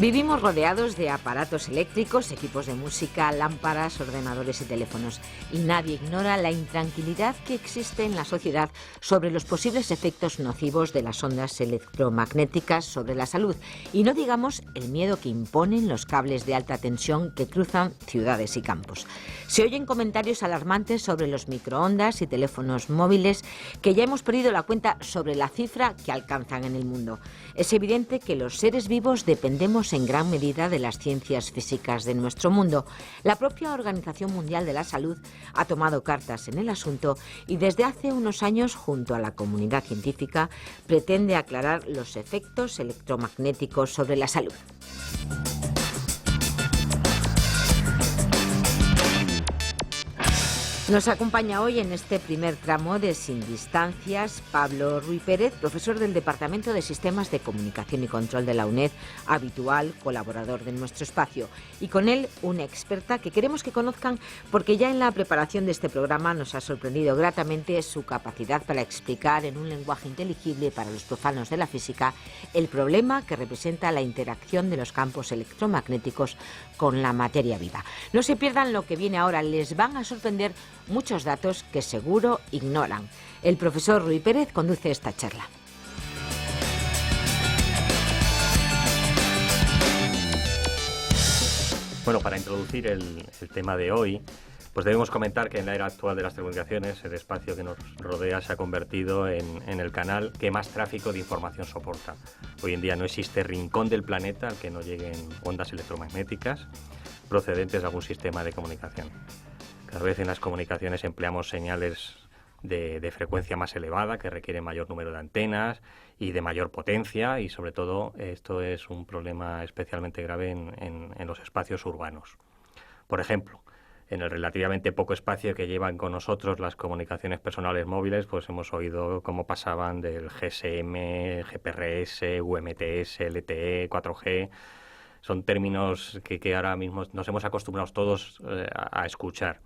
Vivimos rodeados de aparatos eléctricos, equipos de música, lámparas, ordenadores y teléfonos. Y nadie ignora la intranquilidad que existe en la sociedad sobre los posibles efectos nocivos de las ondas electromagnéticas sobre la salud. Y no digamos el miedo que imponen los cables de alta tensión que cruzan ciudades y campos. Se oyen comentarios alarmantes sobre los microondas y teléfonos móviles que ya hemos perdido la cuenta sobre la cifra que alcanzan en el mundo. Es evidente que los seres vivos dependemos en gran medida de las ciencias físicas de nuestro mundo. La propia Organización Mundial de la Salud ha tomado cartas en el asunto y desde hace unos años, junto a la comunidad científica, pretende aclarar los efectos electromagnéticos sobre la salud. Nos acompaña hoy en este primer tramo de Sin Distancias Pablo Ruy Pérez, profesor del Departamento de Sistemas de Comunicación y Control de la UNED, habitual colaborador de nuestro espacio. Y con él una experta que queremos que conozcan porque ya en la preparación de este programa nos ha sorprendido gratamente su capacidad para explicar en un lenguaje inteligible para los profanos de la física el problema que representa la interacción de los campos electromagnéticos con la materia viva. No se pierdan lo que viene ahora, les van a sorprender muchos datos que seguro ignoran. El profesor Ruy Pérez conduce esta charla. Bueno, para introducir el tema de hoy, pues debemos comentar que en la era actual de las telecomunicaciones, el espacio que nos rodea se ha convertido en el canal que más tráfico de información soporta. Hoy en día no existe rincón del planeta al que no lleguen ondas electromagnéticas procedentes de algún sistema de comunicación. Cada vez en las comunicaciones empleamos señales de frecuencia más elevada que requieren mayor número de antenas y de mayor potencia, y sobre todo esto es un problema especialmente grave en los espacios urbanos. Por ejemplo, en el relativamente poco espacio que llevan con nosotros las comunicaciones personales móviles, pues hemos oído cómo pasaban del GSM, GPRS, UMTS, LTE, 4G. Son términos que ahora mismo nos hemos acostumbrado todos a escuchar.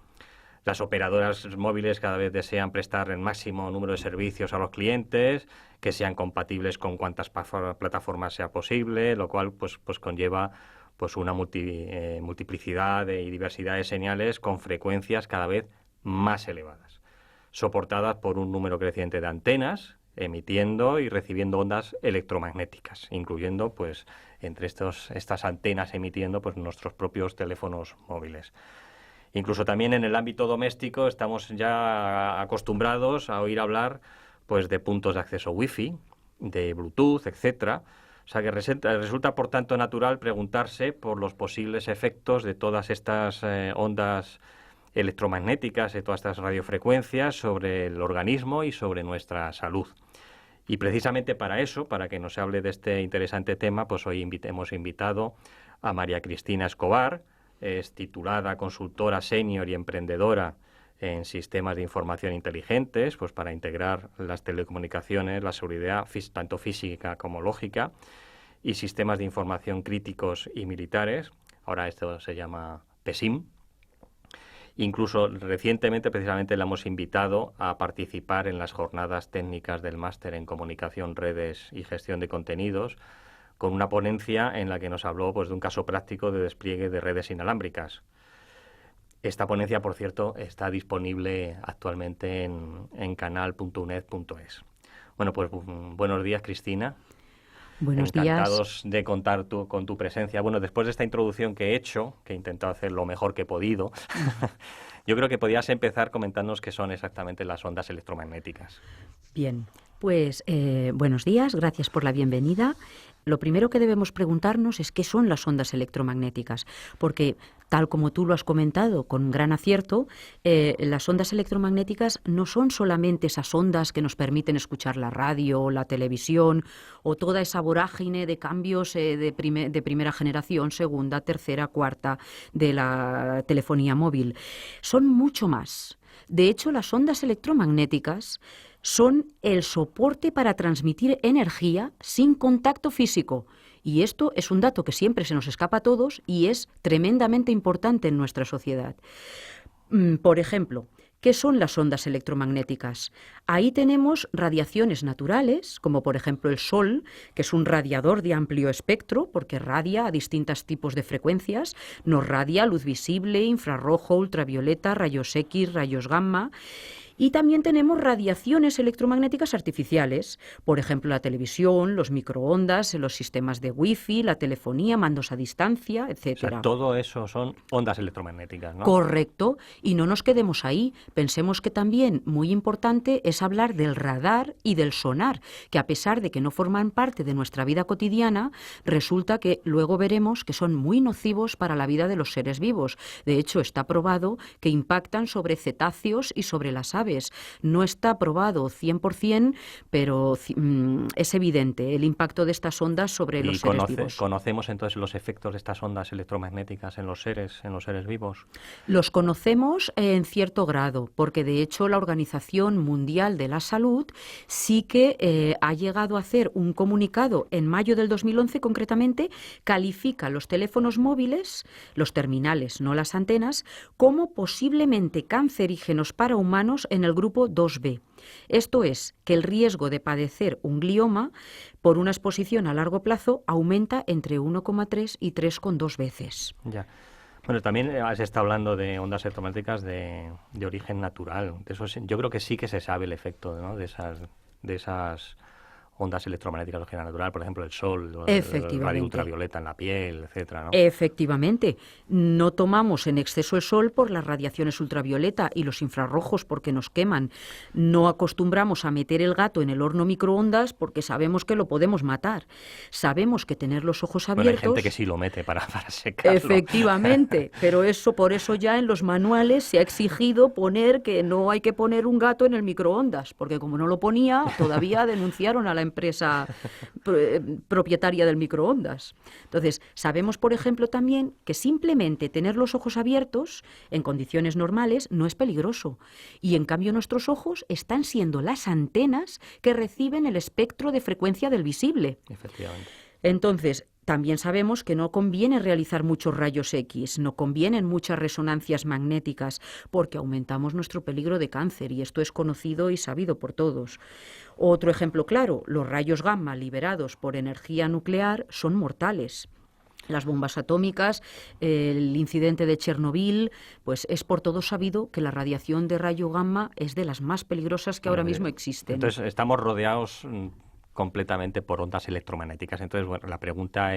Las operadoras móviles cada vez desean prestar el máximo número de servicios a los clientes, que sean compatibles con cuantas plataformas sea posible, lo cual pues conlleva pues una multiplicidad y diversidad de señales con frecuencias cada vez más elevadas, soportadas por un número creciente de antenas, emitiendo y recibiendo ondas electromagnéticas, incluyendo pues entre estas antenas emitiendo pues nuestros propios teléfonos móviles. Incluso también en el ámbito doméstico estamos ya acostumbrados a oír hablar pues de puntos de acceso Wi-Fi, de Bluetooth, etcétera. O sea que resulta por tanto natural preguntarse por los posibles efectos de todas estas ondas electromagnéticas, de todas estas radiofrecuencias sobre el organismo y sobre nuestra salud. Y precisamente para eso, para que nos hable de este interesante tema, pues hoy hemos invitado a María Cristina Escobar. Es titulada consultora senior y emprendedora en sistemas de información inteligentes, pues para integrar las telecomunicaciones, la seguridad tanto física como lógica, y sistemas de información críticos y militares. Ahora esto se llama PESIM. Incluso recientemente precisamente la hemos invitado a participar en las jornadas técnicas del máster en comunicación, redes y gestión de contenidos, con una ponencia en la que nos habló pues de un caso práctico de despliegue de redes inalámbricas. Esta ponencia, por cierto, está disponible actualmente en canal.uned.es. Bueno, pues buenos días, Cristina. Buenos días. Encantados de contar con tu presencia. Bueno, después de esta introducción que he hecho, que he intentado hacer lo mejor que he podido, yo creo que podías empezar comentándonos qué son exactamente las ondas electromagnéticas. Bien, pues buenos días, gracias por la bienvenida. Lo primero que debemos preguntarnos es qué son las ondas electromagnéticas, porque tal como tú lo has comentado con gran acierto, las ondas electromagnéticas no son solamente esas ondas que nos permiten escuchar la radio o la televisión o toda esa vorágine de cambios de primera generación, segunda, tercera, cuarta de la telefonía móvil. Son mucho más. De hecho, las ondas electromagnéticas son el soporte para transmitir energía sin contacto físico. Y esto es un dato que siempre se nos escapa a todos y es tremendamente importante en nuestra sociedad. Por ejemplo, ¿Qué son las ondas electromagnéticas? Ahí tenemos radiaciones naturales, como por ejemplo el Sol, que es un radiador de amplio espectro, porque radia a distintos tipos de frecuencias, nos radia luz visible, infrarrojo, ultravioleta, rayos X, rayos gamma. Y también tenemos radiaciones electromagnéticas artificiales, por ejemplo la televisión, los microondas, los sistemas de wifi, la telefonía, mandos a distancia, O etcétera. sea, todo eso son ondas electromagnéticas, ¿no? Correcto, y no nos quedemos ahí. Pensemos que también muy importante es hablar del radar y del sonar, que a pesar de que no forman parte de nuestra vida cotidiana, resulta que luego veremos que son muy nocivos para la vida de los seres vivos. De hecho, está probado que impactan sobre cetáceos y sobre las aves. No está probado 100%, pero es evidente el impacto de estas ondas sobre los seres vivos. ¿Conocemos entonces los efectos de estas ondas electromagnéticas en los seres vivos? Los conocemos en cierto grado, porque de hecho la Organización Mundial de la Salud sí que ha llegado a hacer un comunicado en mayo del 2011 concretamente, califica los teléfonos móviles, los terminales, no las antenas, como posiblemente cancerígenos para humanos en el grupo 2B. Esto es, que el riesgo de padecer un glioma por una exposición a largo plazo aumenta entre 1,3 y 3,2 veces. Ya. Bueno, también has estado hablando de ondas electromagnéticas de origen natural. Yo creo que sí que se sabe el efecto, ¿no?, de esas ondas electromagnéticas de origen natural, por ejemplo, el sol, el radio ultravioleta en la piel, etcétera, ¿no? Efectivamente. No tomamos en exceso el sol por las radiaciones ultravioleta y los infrarrojos porque nos queman. No acostumbramos a meter el gato en el horno microondas porque sabemos que lo podemos matar. Sabemos que tener los ojos abiertos... Bueno, hay gente que sí lo mete para secarlo. Efectivamente, pero por eso ya en los manuales se ha exigido poner que no hay que poner un gato en el microondas, porque como no lo ponía, todavía denunciaron a la empresa propietaria del microondas. Entonces, sabemos, por ejemplo, también que simplemente tener los ojos abiertos en condiciones normales no es peligroso. Y en cambio nuestros ojos están siendo las antenas que reciben el espectro de frecuencia del visible. Efectivamente. Entonces, también sabemos que no conviene realizar muchos rayos X, no convienen muchas resonancias magnéticas, porque aumentamos nuestro peligro de cáncer, y esto es conocido y sabido por todos. Otro ejemplo claro, los rayos gamma liberados por energía nuclear son mortales. Las bombas atómicas, el incidente de Chernobyl, pues es por todo sabido que la radiación de rayo gamma es de las más peligrosas que ahora mismo existen. Entonces, estamos rodeados completamente por ondas electromagnéticas. Entonces, bueno, la pregunta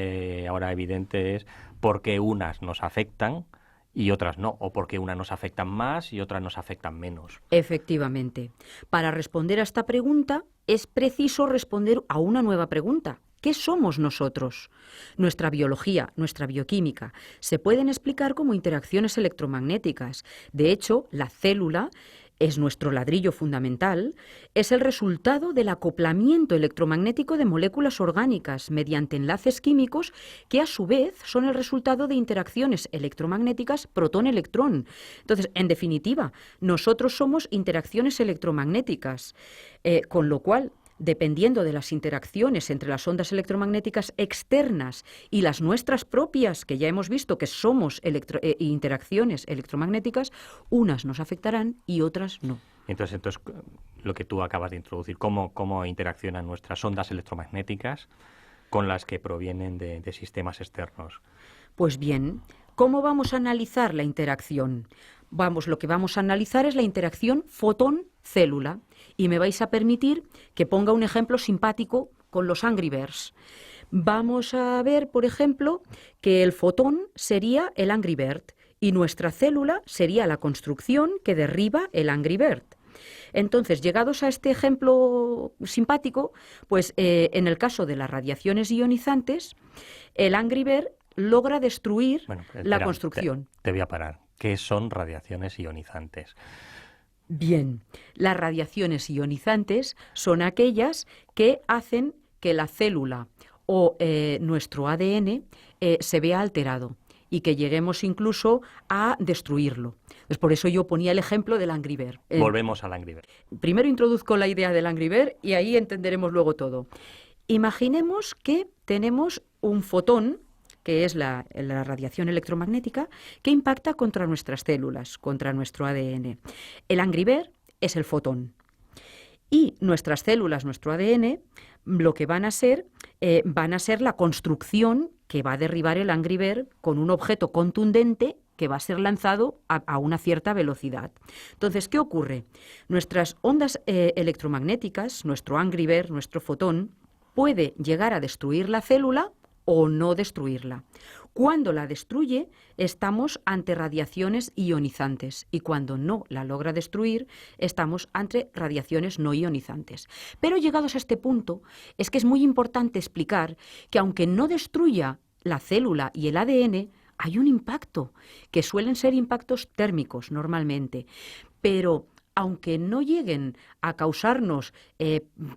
ahora evidente es ¿por qué unas nos afectan y otras no? ¿O por qué unas nos afectan más y otras nos afectan menos? Efectivamente. Para responder a esta pregunta es preciso responder a una nueva pregunta. ¿Qué somos nosotros? Nuestra biología, nuestra bioquímica, se pueden explicar como interacciones electromagnéticas. De hecho, la célula es nuestro ladrillo fundamental, es el resultado del acoplamiento electromagnético de moléculas orgánicas mediante enlaces químicos que a su vez son el resultado de interacciones electromagnéticas protón-electrón. Entonces, en definitiva, nosotros somos interacciones electromagnéticas, con lo cual, dependiendo de las interacciones entre las ondas electromagnéticas externas y las nuestras propias, que ya hemos visto que somos interacciones electromagnéticas, unas nos afectarán y otras no. Entonces lo que tú acabas de introducir, ¿cómo interaccionan nuestras ondas electromagnéticas con las que provienen de sistemas externos? Pues bien, ¿cómo vamos a analizar la interacción? Lo que vamos a analizar es la interacción fotón-célula. Y me vais a permitir que ponga un ejemplo simpático con los Angry Birds. Vamos a ver, por ejemplo, que el fotón sería el Angry Bird y nuestra célula sería la construcción que derriba el Angry Bird. Entonces, llegados a este ejemplo simpático, pues en el caso de las radiaciones ionizantes, el Angry Bird logra destruir la construcción. Te voy a parar. ¿Qué son radiaciones ionizantes? Bien, las radiaciones ionizantes son aquellas que hacen que la célula o nuestro ADN se vea alterado y que lleguemos incluso a destruirlo. Pues por eso yo ponía el ejemplo del Angry Bird. Volvemos al Angry Bird. Primero introduzco la idea del Angry Bird y ahí entenderemos luego todo. Imaginemos que tenemos un fotón que es la radiación electromagnética, que impacta contra nuestras células, contra nuestro ADN. El Angry Bird es el fotón. Y nuestras células, nuestro ADN, lo que van a ser la construcción que va a derribar el Angry Bird con un objeto contundente que va a ser lanzado a una cierta velocidad. Entonces, ¿qué ocurre? Nuestras ondas electromagnéticas, nuestro Angry Bird, nuestro fotón, puede llegar a destruir la célula o no destruirla. Cuando la destruye, estamos ante radiaciones ionizantes, y cuando no la logra destruir, estamos ante radiaciones no ionizantes. Pero llegados a este punto, es que es muy importante explicar que aunque no destruya la célula y el ADN, hay un impacto, que suelen ser impactos térmicos normalmente, pero aunque no lleguen a causarnos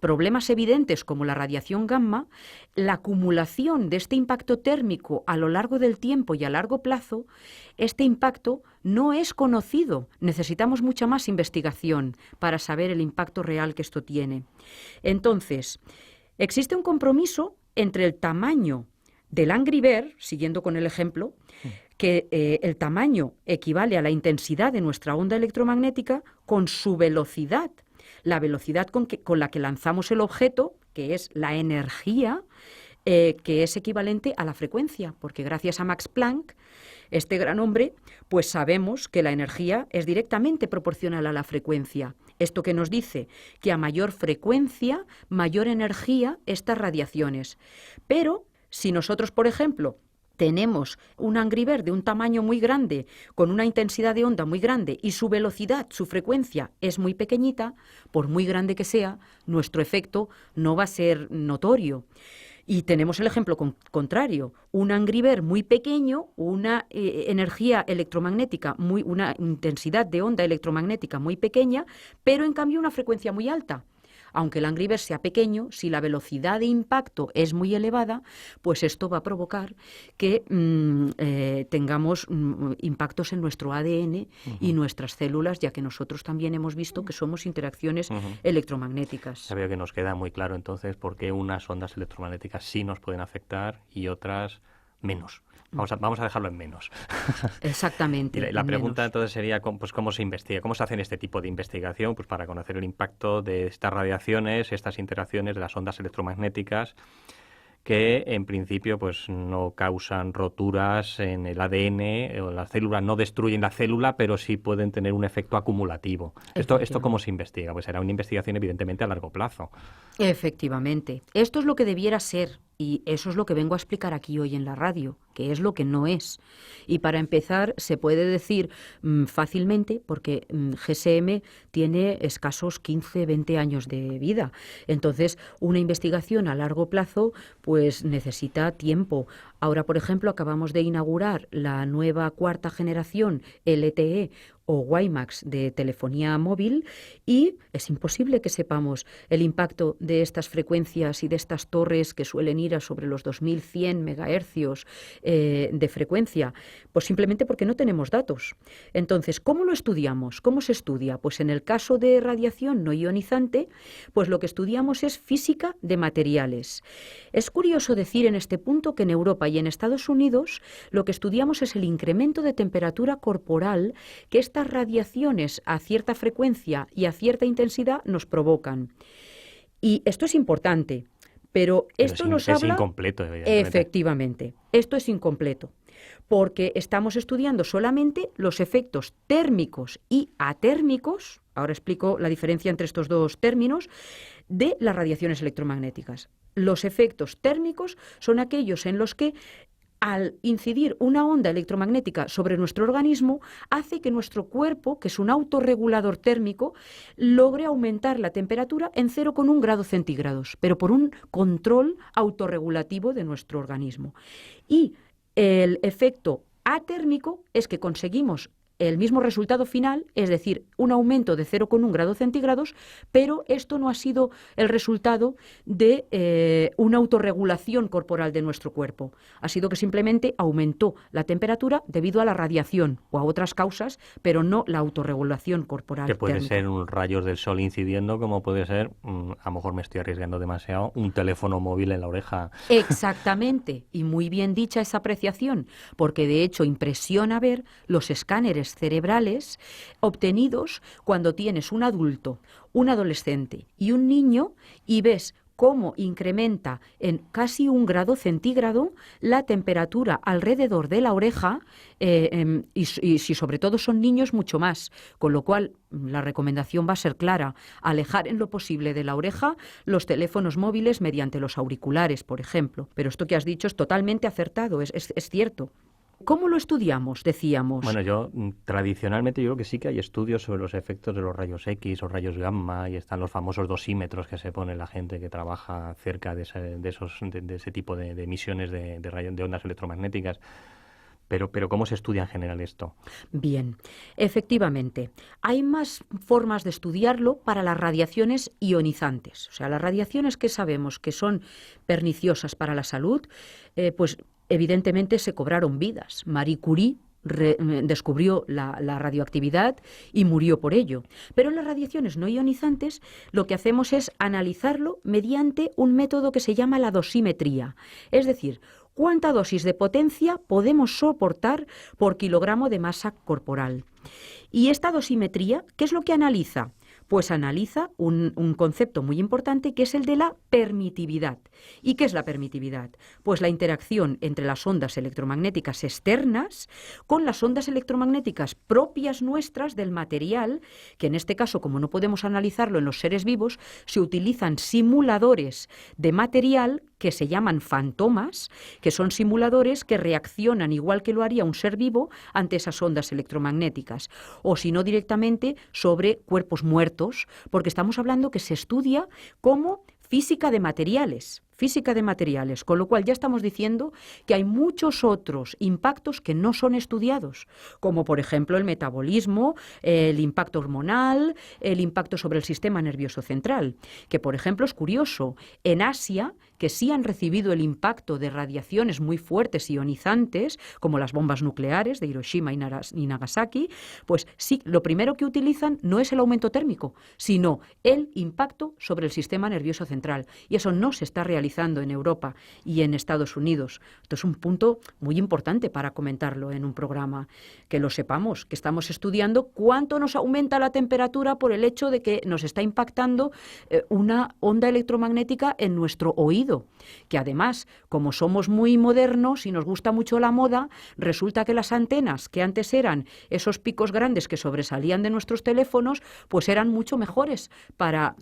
problemas evidentes como la radiación gamma, la acumulación de este impacto térmico a lo largo del tiempo y a largo plazo, este impacto no es conocido. Necesitamos mucha más investigación para saber el impacto real que esto tiene. Entonces, existe un compromiso entre el tamaño del Angry Bird, siguiendo con el ejemplo, que el tamaño equivale a la intensidad de nuestra onda electromagnética con su velocidad, la velocidad con la que lanzamos el objeto, que es la energía, que es equivalente a la frecuencia, porque gracias a Max Planck, este gran hombre, pues sabemos que la energía es directamente proporcional a la frecuencia. Esto que nos dice que a mayor frecuencia, mayor energía estas radiaciones. Pero si nosotros, por ejemplo, tenemos un Angry Bird de un tamaño muy grande, con una intensidad de onda muy grande y su velocidad, su frecuencia es muy pequeñita, por muy grande que sea, nuestro efecto no va a ser notorio. Y tenemos el ejemplo contrario, un Angry Bird muy pequeño, una energía electromagnética, una intensidad de onda electromagnética muy pequeña, pero en cambio una frecuencia muy alta. Aunque el Angry Bird sea pequeño, si la velocidad de impacto es muy elevada, pues esto va a provocar que tengamos impactos en nuestro ADN y nuestras células, ya que nosotros también hemos visto que somos interacciones electromagnéticas. Ya veo que nos queda muy claro entonces por qué unas ondas electromagnéticas sí nos pueden afectar y otras menos. Vamos a dejarlo en menos. Exactamente. Y la pregunta entonces sería, pues, ¿cómo se investiga? ¿Cómo se hace este tipo de investigación? Pues para conocer el impacto de estas radiaciones, estas interacciones de las ondas electromagnéticas, que en principio pues no causan roturas en el ADN, o las células no destruyen la célula, pero sí pueden tener un efecto acumulativo. ¿Esto cómo se investiga? Pues será una investigación evidentemente a largo plazo. Efectivamente. Esto es lo que debiera ser. Y eso es lo que vengo a explicar aquí hoy en la radio, que es lo que no es. Y para empezar, se puede decir fácilmente, porque GSM tiene escasos 15, 20 años de vida. Entonces, una investigación a largo plazo pues necesita tiempo. Ahora, por ejemplo, acabamos de inaugurar la nueva cuarta generación LTE o WiMAX de telefonía móvil y es imposible que sepamos el impacto de estas frecuencias y de estas torres que suelen ir a sobre los 2100 megahercios de frecuencia, pues simplemente porque no tenemos datos. Entonces, ¿cómo lo estudiamos? ¿Cómo se estudia? Pues en el caso de radiación no ionizante, pues lo que estudiamos es física de materiales. Es curioso decir en este punto que en Europa y en Estados Unidos lo que estudiamos es el incremento de temperatura corporal que estas radiaciones a cierta frecuencia y a cierta intensidad nos provocan. Y esto es importante, pero esto nos habla... Es incompleto, evidentemente. Efectivamente, esto es incompleto, porque estamos estudiando solamente los efectos térmicos y atérmicos, ahora explico la diferencia entre estos dos términos, de las radiaciones electromagnéticas. Los efectos térmicos son aquellos en los que al incidir una onda electromagnética sobre nuestro organismo, hace que nuestro cuerpo, que es un autorregulador térmico, logre aumentar la temperatura en 0,1 grados centígrados, pero por un control autorregulativo de nuestro organismo. Y el efecto atérmico es que conseguimos el mismo resultado final, es decir, un aumento de 0,1 grados centígrados, pero esto no ha sido el resultado de una autorregulación corporal de nuestro cuerpo. Ha sido que simplemente aumentó la temperatura debido a la radiación o a otras causas, pero no la autorregulación corporal. Que puede térmica. ser un rayos del sol incidiendo, como puede ser, a lo mejor me estoy arriesgando demasiado, un teléfono móvil en la oreja. Exactamente, y muy bien dicha esa apreciación, porque de hecho impresiona ver los escáneres cerebrales obtenidos cuando tienes un adulto, un adolescente y un niño y ves cómo incrementa en casi 1 grado centígrado la temperatura alrededor de la oreja y si sobre todo son niños mucho más, con lo cual la recomendación va a ser clara, alejar en lo posible de la oreja los teléfonos móviles mediante los auriculares, por ejemplo. Pero esto que has dicho es totalmente acertado, es cierto. ¿Cómo lo estudiamos? Decíamos. Bueno, tradicionalmente yo creo que sí que hay estudios sobre los efectos de los rayos X o rayos gamma y están los famosos dosímetros que se pone la gente que trabaja cerca de ese tipo de emisiones de ondas electromagnéticas. Pero ¿cómo se estudia en general esto? Bien, efectivamente, hay más formas de estudiarlo para las radiaciones ionizantes. O sea, las radiaciones que sabemos que son perniciosas para la salud, pues evidentemente se cobraron vidas. Marie Curie descubrió la radioactividad y murió por ello. Pero en las radiaciones no ionizantes lo que hacemos es analizarlo mediante un método que se llama la dosimetría. Es decir, ¿cuánta dosis de potencia podemos soportar por kilogramo de masa corporal? Y esta dosimetría, ¿qué es lo que analiza? Pues analiza un concepto muy importante que es el de la permitividad. ¿Y qué es la permitividad? Pues la interacción entre las ondas electromagnéticas externas con las ondas electromagnéticas propias nuestras del material, que en este caso, como no podemos analizarlo en los seres vivos, se utilizan simuladores de material que se llaman fantomas, que son simuladores que reaccionan igual que lo haría un ser vivo ante esas ondas electromagnéticas, o si no directamente sobre cuerpos muertos, porque estamos hablando que se estudia como física de materiales, con lo cual ya estamos diciendo que hay muchos otros impactos que no son estudiados, como por ejemplo el metabolismo, el impacto hormonal, el impacto sobre el sistema nervioso central, que por ejemplo es curioso, en Asia, que sí han recibido el impacto de radiaciones muy fuertes ionizantes, como las bombas nucleares de Hiroshima y Nagasaki, pues sí, lo primero que utilizan no es el aumento térmico, sino el impacto sobre el sistema nervioso central. Y eso no se está realizando en Europa y en Estados Unidos. Esto es un punto muy importante para comentarlo en un programa, que lo sepamos, que estamos estudiando cuánto nos aumenta la temperatura por el hecho de que nos está impactando una onda electromagnética en nuestro oído, que además, como somos muy modernos y nos gusta mucho la moda, resulta que las antenas que antes eran esos picos grandes que sobresalían de nuestros teléfonos, pues eran mucho mejores para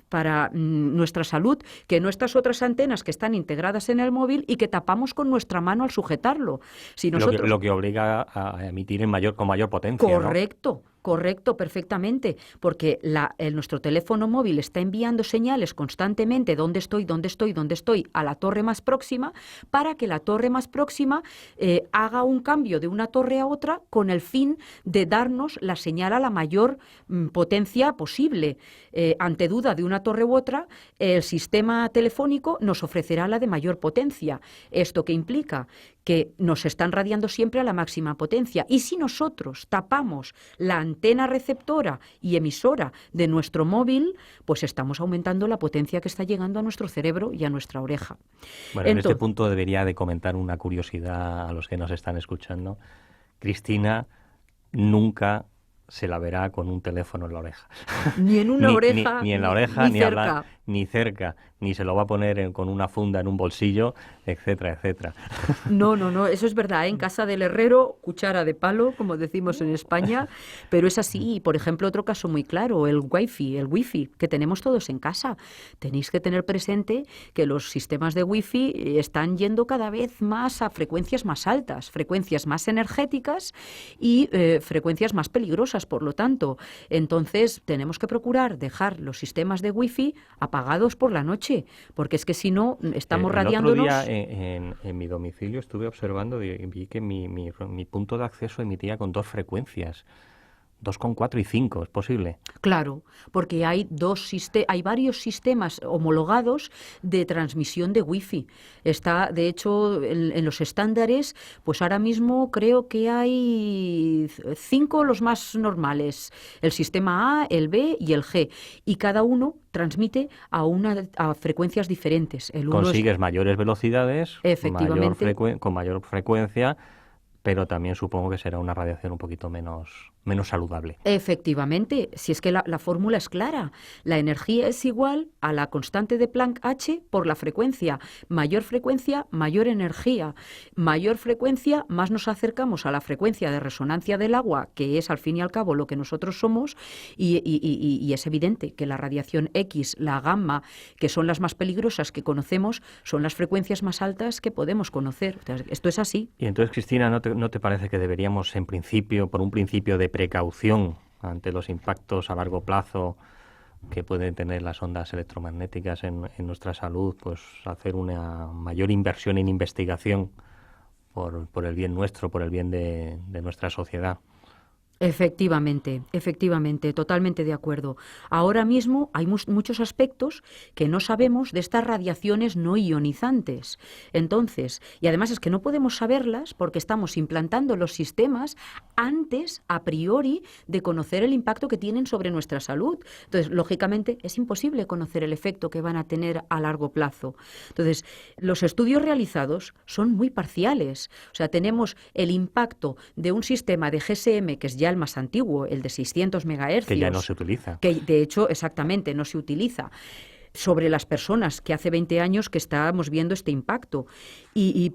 nuestra salud que nuestras otras antenas que están integradas en el móvil y que tapamos con nuestra mano al sujetarlo. Si nosotros... lo que obliga a emitir con mayor potencia, Correcto. ¿No? Correcto, perfectamente, porque nuestro teléfono móvil está enviando señales constantemente dónde estoy, a la torre más próxima, para que la torre más próxima haga un cambio de una torre a otra con el fin de darnos la señal a la mayor potencia posible. Ante duda de una torre u otra, el sistema telefónico nos ofrecerá la de mayor potencia. ¿Esto qué implica? Que nos están radiando siempre a la máxima potencia. Y si nosotros tapamos la antena receptora y emisora de nuestro móvil, pues estamos aumentando la potencia que está llegando a nuestro cerebro y a nuestra oreja. Bueno, en este punto debería de comentar una curiosidad a los que nos están escuchando. Cristina nunca se la verá con un teléfono en la oreja. Ni en una oreja, ni en la oreja, ni cerca. Ni cerca, ni se lo va a poner con una funda en un bolsillo, etcétera, etcétera. No, eso es verdad. En casa del herrero, cuchara de palo, como decimos en España, pero es así. Por ejemplo, otro caso muy claro, el wifi que tenemos todos en casa. Tenéis que tener presente que los sistemas de wifi están yendo cada vez más a frecuencias más altas, frecuencias más energéticas y frecuencias más peligrosas, por lo tanto. Entonces, tenemos que procurar dejar los sistemas de wifi apagados por la noche, porque es que si no, estamos radiándonos. El otro día en mi domicilio estuve observando y vi que mi punto de acceso emitía con 2 frecuencias. 2,4 y 5, ¿es posible? Claro, porque hay varios sistemas homologados de transmisión de Wi-Fi. Está, de hecho, en los estándares, pues ahora mismo creo que hay 5 los más normales: el sistema A, el B y el G, y cada uno transmite a frecuencias diferentes. Consigues mayores velocidades, efectivamente, con mayor frecuencia, pero también supongo que será una radiación un poquito menos saludable. Efectivamente, si es que la fórmula es clara. La energía es igual a la constante de Planck H por la frecuencia. Mayor frecuencia, mayor energía. Mayor frecuencia, más nos acercamos a la frecuencia de resonancia del agua, que es al fin y al cabo lo que nosotros somos, y es evidente que la radiación X, la gamma, que son las más peligrosas que conocemos, son las frecuencias más altas que podemos conocer. Entonces, esto es así. Y entonces, Cristina, ¿no te parece que deberíamos, en principio, por un principio de precaución ante los impactos a largo plazo que pueden tener las ondas electromagnéticas en nuestra salud, pues hacer una mayor inversión en investigación por el bien nuestro, por el bien de nuestra sociedad? Efectivamente, totalmente de acuerdo. Ahora mismo hay muchos aspectos que no sabemos de estas radiaciones no ionizantes. Entonces, y además es que no podemos saberlas porque estamos implantando los sistemas antes, a priori, de conocer el impacto que tienen sobre nuestra salud. Entonces, lógicamente, es imposible conocer el efecto que van a tener a largo plazo. Entonces, los estudios realizados son muy parciales. O sea, tenemos el impacto de un sistema de GSM, que es ya el más antiguo, el de 600 megahercios. Que ya no se utiliza. Que de hecho, exactamente, no se utiliza. Sobre las personas que hace 20 años que estábamos viendo este impacto.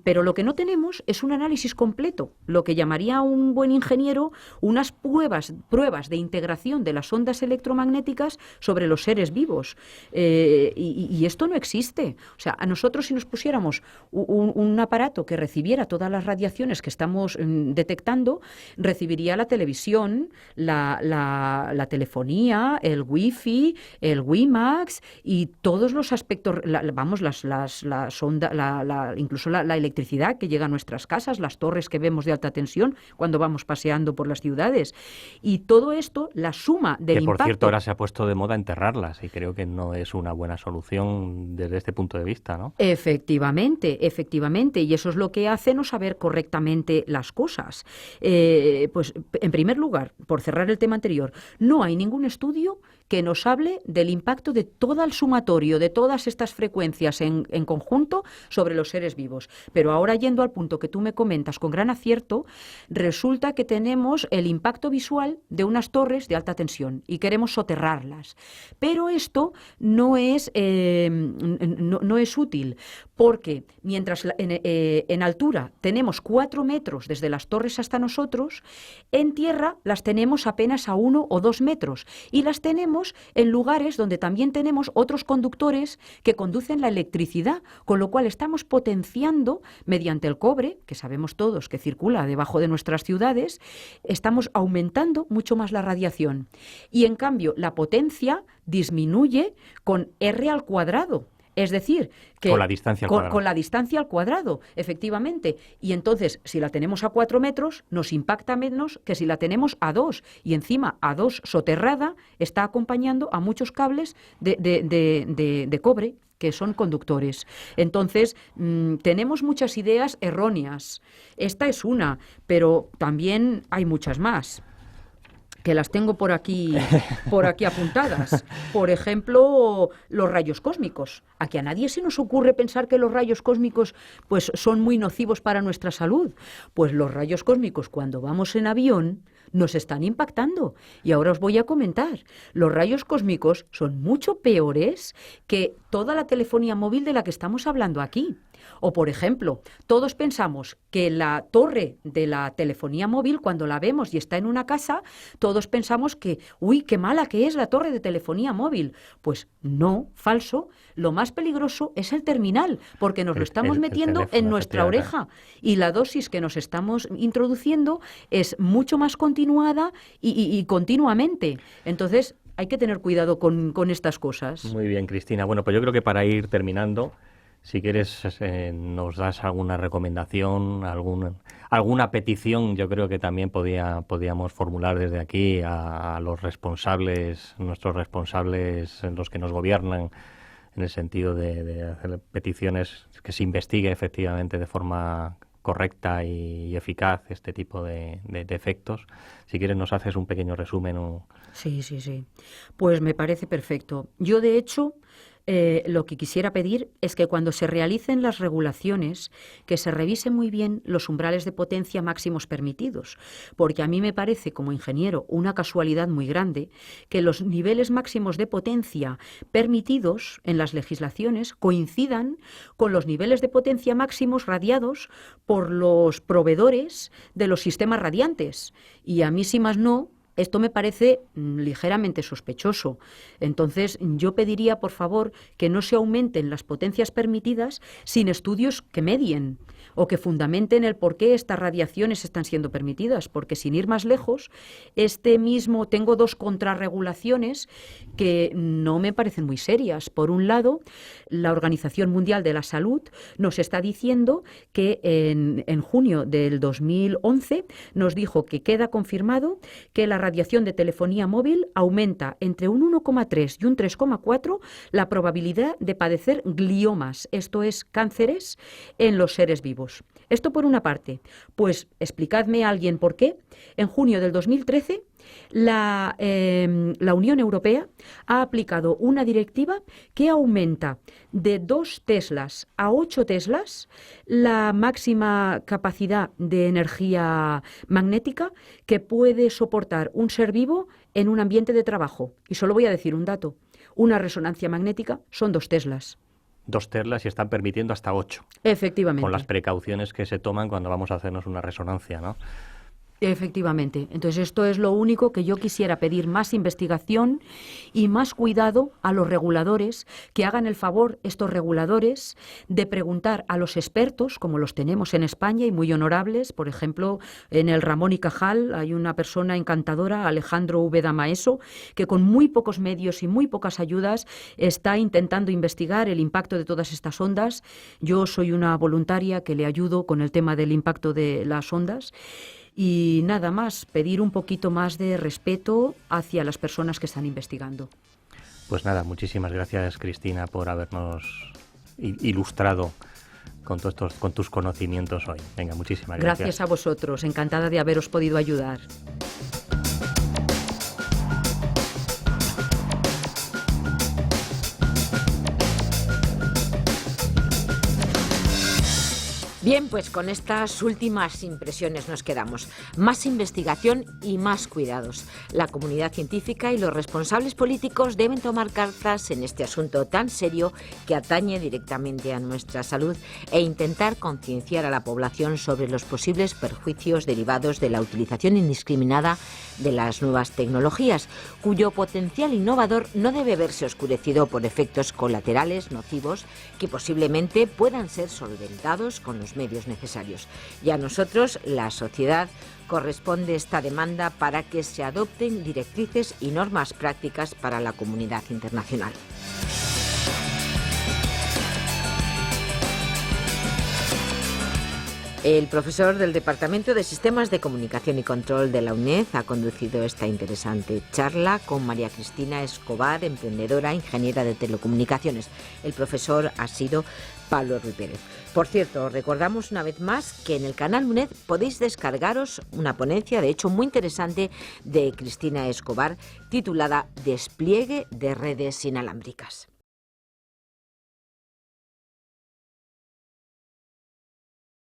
Pero lo que no tenemos es un análisis completo, lo que llamaría un buen ingeniero unas pruebas de integración de las ondas electromagnéticas sobre los seres vivos. Y esto no existe. O sea, a nosotros, si nos pusiéramos un aparato que recibiera todas las radiaciones que estamos detectando, recibiría la televisión, la telefonía, el Wi-Fi, el WiMAX y todos los aspectos, incluso la electricidad que llega a nuestras casas, las torres que vemos de alta tensión cuando vamos paseando por las ciudades. Y todo esto, la suma del impacto... Que, por cierto, ahora se ha puesto de moda enterrarlas y creo que no es una buena solución desde este punto de vista, ¿no? Efectivamente, y eso es lo que hace no saber correctamente las cosas. Pues, en primer lugar, por cerrar el tema anterior, no hay ningún estudio que nos hable del impacto de todo el sumatorio de todas estas frecuencias en conjunto sobre los seres vivos. Pero ahora, yendo al punto que tú me comentas con gran acierto, resulta que tenemos el impacto visual de unas torres de alta tensión y queremos soterrarlas. Pero esto no es útil, porque mientras en altura tenemos 4 metros desde las torres hasta nosotros, en tierra las tenemos apenas a 1 o 2 metros y las tenemos en lugares donde también tenemos otros conductores que conducen la electricidad, con lo cual estamos potenciando mediante el cobre, que sabemos todos que circula debajo de nuestras ciudades, estamos aumentando mucho más la radiación. Y en cambio, la potencia disminuye con R al cuadrado. Es decir, que con la distancia al cuadrado. Con la distancia al cuadrado, efectivamente. Y entonces, si la tenemos a 4 metros, nos impacta menos que si la tenemos a 2. Y encima, a 2 soterrada, está acompañando a muchos cables de cobre que son conductores. Entonces, tenemos muchas ideas erróneas. Esta es una, pero también hay muchas más, que las tengo por aquí apuntadas. Por ejemplo, los rayos cósmicos. A que a nadie se nos ocurre pensar que los rayos cósmicos pues, son muy nocivos para nuestra salud. Pues los rayos cósmicos, cuando vamos en avión, nos están impactando. Y ahora os voy a comentar. Los rayos cósmicos son mucho peores que toda la telefonía móvil de la que estamos hablando aquí. O, por ejemplo, todos pensamos que la torre de la telefonía móvil, cuando la vemos y está en una casa, todos pensamos que, uy, qué mala que es la torre de telefonía móvil. Pues no, falso. Lo más peligroso es el terminal, porque nos lo estamos metiendo en nuestra oreja. Y la dosis que nos estamos introduciendo es mucho más continuada y continuamente. Entonces, hay que tener cuidado con estas cosas. Muy bien, Cristina. Bueno, pues yo creo que para ir terminando, Si quieres, nos das alguna recomendación, alguna petición. Yo creo que también podíamos formular desde aquí a los responsables, nuestros responsables, los que nos gobiernan, en el sentido de hacer peticiones, que se investigue efectivamente de forma correcta y eficaz este tipo de efectos. Si quieres, nos haces un pequeño resumen. Sí. Pues me parece perfecto. Yo, de hecho, lo que quisiera pedir es que cuando se realicen las regulaciones, que se revisen muy bien los umbrales de potencia máximos permitidos, porque a mí me parece, como ingeniero, una casualidad muy grande que los niveles máximos de potencia permitidos en las legislaciones coincidan con los niveles de potencia máximos radiados por los proveedores de los sistemas radiantes. Y a mí, si más no, esto me parece ligeramente sospechoso. Entonces, yo pediría, por favor, que no se aumenten las potencias permitidas sin estudios que medien o que fundamenten el por qué estas radiaciones están siendo permitidas, porque sin ir más lejos, tengo dos contrarregulaciones que no me parecen muy serias. Por un lado, la Organización Mundial de la Salud nos está diciendo que en junio del 2011 nos dijo que queda confirmado que la radiación de telefonía móvil aumenta entre un 1,3 y un 3,4 la probabilidad de padecer gliomas, esto es, cánceres, en los seres vivos. Esto por una parte. Pues explicadme a alguien por qué en junio del 2013 la Unión Europea ha aplicado una directiva que aumenta de 2 teslas a 8 teslas la máxima capacidad de energía magnética que puede soportar un ser vivo en un ambiente de trabajo. Y solo voy a decir un dato. Una resonancia magnética son 2 teslas. 2 teslas y están permitiendo hasta 8. Efectivamente. Con las precauciones que se toman cuando vamos a hacernos una resonancia, ¿no? Efectivamente. Entonces, esto es lo único que yo quisiera pedir: más investigación y más cuidado a los reguladores, que hagan el favor, estos reguladores, de preguntar a los expertos, como los tenemos en España y muy honorables. Por ejemplo, en el Ramón y Cajal hay una persona encantadora, Alejandro Úbeda Maeso, que con muy pocos medios y muy pocas ayudas está intentando investigar el impacto de todas estas ondas. Yo soy una voluntaria que le ayudo con el tema del impacto de las ondas. Y nada más, pedir un poquito más de respeto hacia las personas que están investigando. Pues nada, muchísimas gracias, Cristina, por habernos ilustrado con tus conocimientos hoy. Venga, muchísimas gracias. Gracias a vosotros, encantada de haberos podido ayudar. Bien, pues con estas últimas impresiones nos quedamos. Más investigación y más cuidados. La comunidad científica y los responsables políticos deben tomar cartas en este asunto tan serio que atañe directamente a nuestra salud e intentar concienciar a la población sobre los posibles perjuicios derivados de la utilización indiscriminada de las nuevas tecnologías, cuyo potencial innovador no debe verse oscurecido por efectos colaterales nocivos que posiblemente puedan ser solventados con los medios necesarios. Y a nosotros, la sociedad, corresponde esta demanda para que se adopten directrices y normas prácticas para la comunidad internacional. El profesor del Departamento de Sistemas de Comunicación y Control de la UNED ha conducido esta interesante charla con María Cristina Escobar, emprendedora, ingeniera de telecomunicaciones. El profesor ha sido Pablo Ruiz Pérez. Por cierto, recordamos una vez más que en el canal UNED podéis descargaros una ponencia, de hecho muy interesante, de Cristina Escobar, titulada Despliegue de redes inalámbricas.